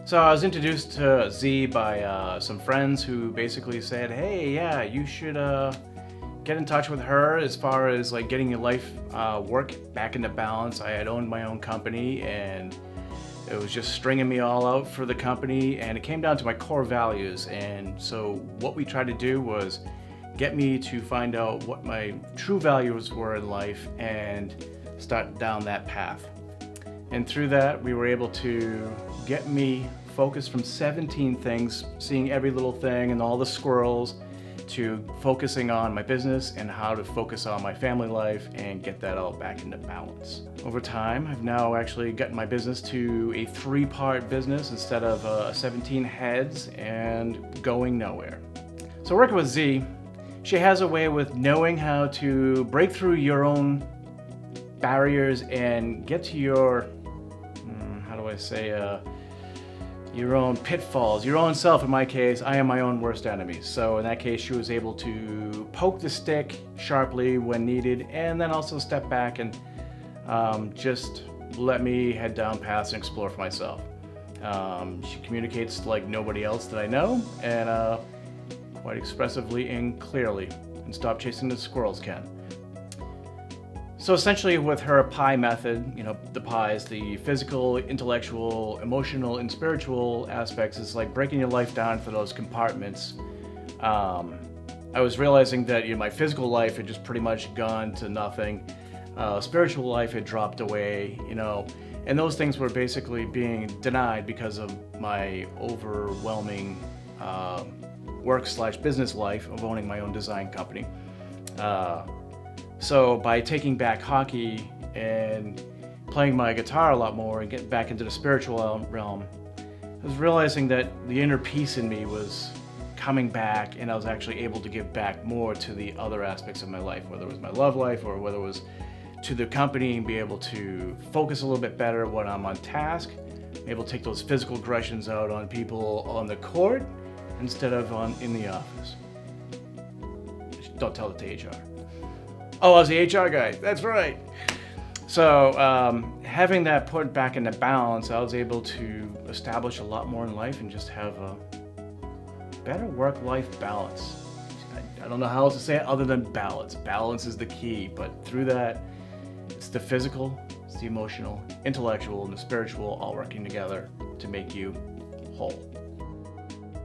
So I was introduced to Zee by some friends who basically said, "Hey, yeah, you should get in touch with her as far as like getting your life work back into balance." I had owned my own company, and it was just stringing me all out for the company, and it came down to my core values. And so what we tried to do was get me to find out what my true values were in life and start down that path. And through that, we were able to get me focused from 17 things, seeing every little thing and all the squirrels, to focusing on my business and how to focus on my family life and get that all back into balance. Over time, I've now actually gotten my business to a 3-part business instead of 17 heads and going nowhere. So working with Zee, she has a way with knowing how to break through your own barriers and get to your, your own pitfalls, your own self. In my case, I am my own worst enemy. So in that case, she was able to poke the stick sharply when needed, and then also step back and just let me head down paths and explore for myself. She communicates like nobody else that I know, and quite expressively and clearly, and stop chasing the squirrels can. So essentially with her PIE method, the pies, the physical, intellectual, emotional, and spiritual aspects, is like breaking your life down for those compartments. I was realizing that my physical life had just pretty much gone to nothing. Spiritual life had dropped away, and those things were basically being denied because of my overwhelming work/business life of owning my own design company. So by taking back hockey and playing my guitar a lot more and getting back into the spiritual realm, I was realizing that the inner peace in me was coming back, and I was actually able to give back more to the other aspects of my life, whether it was my love life or whether it was to the company, and be able to focus a little bit better when I'm on task, be able to take those physical aggressions out on people on the court instead of in the office. Don't tell it to HR. Oh, I was the HR guy. That's right. So having that put back into balance, I was able to establish a lot more in life and just have a better work-life balance. I don't know how else to say it other than balance. Balance is the key, but through that, it's the physical, it's the emotional, intellectual, and the spiritual all working together to make you whole.